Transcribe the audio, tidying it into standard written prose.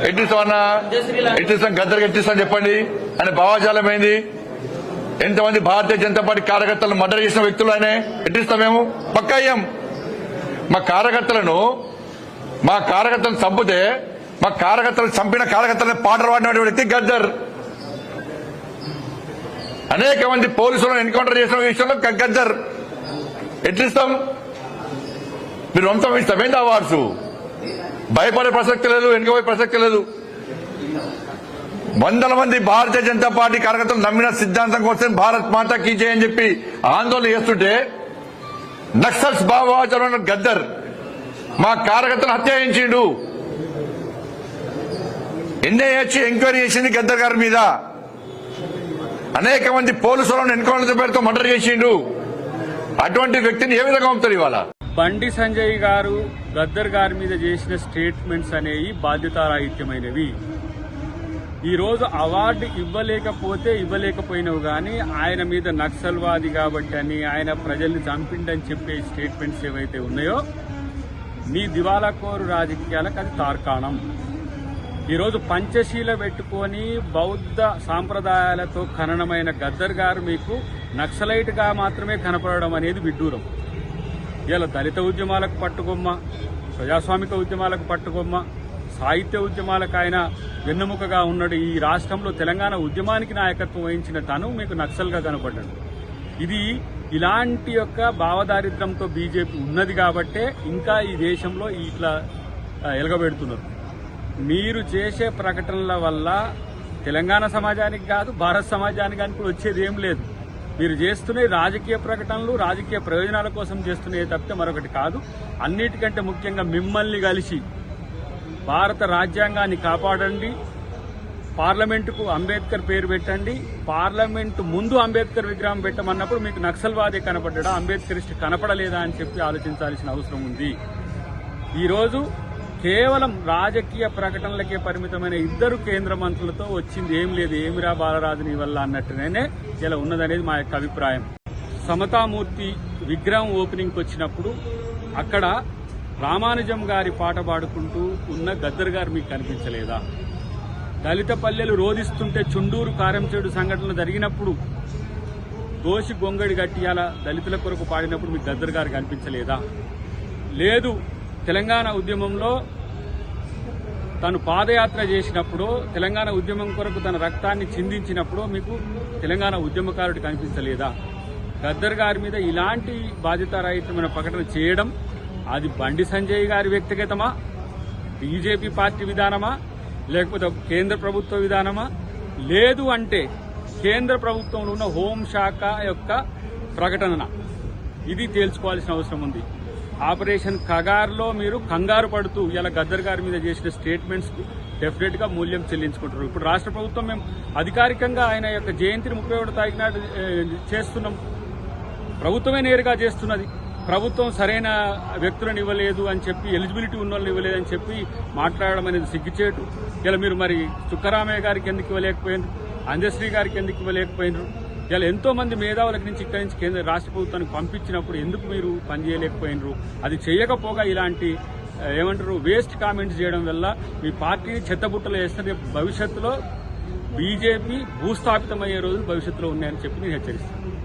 ఎట్టిస్తామన్నా ఎట్టిస్తాం గద్దరికి ఎట్టిస్తాం చెప్పండి అని భావాజాలం ఏంది? ఎంతమంది భారతీయ జనతా పార్టీ కార్యకర్తలను మర్డర్ చేసిన వ్యక్తులు ఆయన ఎట్టిస్తాం మేము? పక్కా అయ్యాం. మా కార్యకర్తలను చంపితే మా కార్యకర్తలను చంపిన కార్యకర్తలను పాటలు పాడిన వ్యక్తి గద్దర్. అనేక మంది పోలీసులను ఎన్కౌంటర్ చేసిన విషయంలో గద్దర్. ఎట్లిస్తాం? మీరు వంతం ఇస్తాం ఏంటి అవార్డ్స్? భయపడే ప్రసక్తి లేదు, వెనుకపోయే ప్రసక్తి లేదు. వందల మంది భారతీయ జనతా పార్టీ కార్యకర్తలు నమ్మిన సిద్ధాంతం కోసం భారత్ మాతా కీ జై అని చెప్పి ఆందోళన చేస్తుంటే నక్సల్స్ భావోద్వేగం గద్దర్ మా కార్యకర్తలు హత్య చేయించిండు. ఎన్ఐఏ ఎంక్వైరీ చేసింది గద్దర్ గారి మీద. అనేక మంది పోలీసులను ఎన్కౌంటర్ పేరుతో మర్డర్ చేసిండు. అటువంటి వ్యక్తిని ఏ విధంగా పంపుతారు ఇవాళ? బండి సంజయ్ గారు గద్దర్ గారి మీద చేసిన స్టేట్మెంట్స్ అనేవి బాధ్యతారాహిత్యమైనవి. ఈ రోజు అవార్డు ఇవ్వలేకపోయినవి కానీ ఆయన మీద నక్సల్వాది కాబట్టి అని, ఆయన ప్రజల్ని చంపిండని చెప్పే స్టేట్మెంట్స్ ఏవైతే ఉన్నాయో మీ దివాలాకోరు రాజకీయాలకు అది తార్కాణం. ఈరోజు పంచశీల పెట్టుకొని బౌద్ధ సాంప్రదాయాలతో ఖననమైన గద్దర్ గారు మీకు నక్సలైట్ గా మాత్రమే కనపడడం అనేది విడ్డూరం. ఇలా దళిత ఉద్యమాలకు పట్టుకొమ్మ, ప్రజాస్వామిక ఉద్యమాలకు పట్టుకొమ్మ, సాహిత్య ఉద్యమాలకు ఆయన వెన్నెముకగా ఉన్నాడు. ఈ రాష్ట్రంలో తెలంగాణ ఉద్యమానికి నాయకత్వం వహించిన తను మీకు నక్సల్గా కనపడ్డాడు. ఇది ఇలాంటి యొక్క భావదారిద్ర్యంతో బీజేపీ ఉన్నది కాబట్టే ఇంకా ఈ దేశంలో ఇట్లా ఎలగబెడుతున్నారు. మీరు చేసే ప్రకటనల వల్ల తెలంగాణ సమాజానికి కాదు, భారత సమాజానికి అని కూడా వచ్చేది ఏం లేదు. మీరు చేస్తున్న రాజకీయ ప్రకటనలు రాజకీయ ప్రయోజనాల కోసం చేస్తున్నవి తప్పితే మరొకటి కాదు. అన్నిటికంటే ముఖ్యంగా మిమ్మల్ని కలిసి భారత రాజ్యాంగాన్ని కాపాడండి, పార్లమెంటుకు అంబేద్కర్ పేరు పెట్టండి, పార్లమెంటు ముందు అంబేద్కర్ విగ్రహం పెట్టమన్నప్పుడు మీకు నక్సల్వాదే కనపడ్డా, అంబేద్కరిస్ట్ కనపడలేదా అని చెప్పి ఆలోచించాల్సిన అవసరం ఉంది. ఈరోజు కేవలం రాజకీయ ప్రకటనలకే పరిమితమైన ఇద్దరు కేంద్ర మంత్రులతో వచ్చింది ఏం లేదు. ఏమిరా బాలరాజుని వల్ల అన్నట్టుగానే ఇలా ఉన్నదనేది మా యొక్క అభిప్రాయం. సమతామూర్తి విగ్రహం ఓపెనింగ్కి వచ్చినప్పుడు అక్కడ రామానుజం గారి పాట పాడుకుంటూ ఉన్న గద్దర్ గారు మీకు కనిపించలేదా? దళిత పల్లెలు రోధిస్తుంటే చుండూరు కారంచేడు సంఘటనలు జరిగినప్పుడు దోషి గొంగడి గట్టియాల దళితుల కొరకు పాడినప్పుడు మీకు గద్దర్ గారు కనిపించలేదా? లేదు, తెలంగాణ ఉద్యమంలో తను పాదయాత్ర చేసినప్పుడు, తెలంగాణ ఉద్యమం కొరకు తన రక్తాన్ని చిందించినప్పుడు మీకు తెలంగాణ ఉద్యమకారుడు కనిపించలేదా? గద్దర్ గారి మీద ఇలాంటి బాధ్యతారహితమైన ప్రకటన చేయడం అది బండి సంజయ్ గారి వ్యక్తిగతమా, బీజేపీ పార్టీ విధానమా, లేకపోతే కేంద్ర ప్రభుత్వ విధానమా? లేదు అంటే కేంద్ర ప్రభుత్వంలో ఉన్న హోంశాఖ యొక్క ప్రకటన ఇది తేల్చుకోవాల్సిన అవసరం ఉంది. ఆపరేషన్ కగార్లో మీరు కంగారు పడుతూ ఇలా గద్దర్ గారి మీద చేసిన స్టేట్మెంట్స్ కు డెఫినెట్ గా మూల్యం చెల్లించుకుంటారు. ఇప్పుడు రాష్ట్ర ప్రభుత్వం మేము అధికారికంగా ఆయన యొక్క జయంతిని 31 తారీఖు నాడు చేస్తున్నాం. ప్రభుత్వమే నేరుగా చేస్తున్నది. ప్రభుత్వం సరైన వ్యక్తులను ఇవ్వలేదు అని చెప్పి, ఎలిజిబిలిటీ ఉన్న వాళ్ళని ఇవ్వలేదని చెప్పి మాట్లాడడం అనేది సిగ్గుచేటు. ఇలా మీరు మరి చుక్కరామయ్య గారికి ఎందుకు ఇవ్వలేకపోయినారు, అంజశ్రీ గారికి ఎందుకు ఇవ్వలేకపోయినారు? ఇలా ఎంతో మంది మేధావుల నుంచి ఇక్కడి నుంచి కేంద్ర రాష్ట్ర ప్రభుత్వానికి పంపించినప్పుడు ఎందుకు మీరు పనిచేయలేకపోయినరు? అది చేయకపోగా ఇలాంటి వేస్ట్ కామెంట్స్ చేయడం వల్ల మీ పార్టీని చెత్తబుట్టలో వేస్తే భవిష్యత్తులో బీజేపీ భూస్థాపితమయ్యే రోజులు భవిష్యత్తులో ఉన్నాయని చెప్పి నేను హెచ్చరిస్తాను.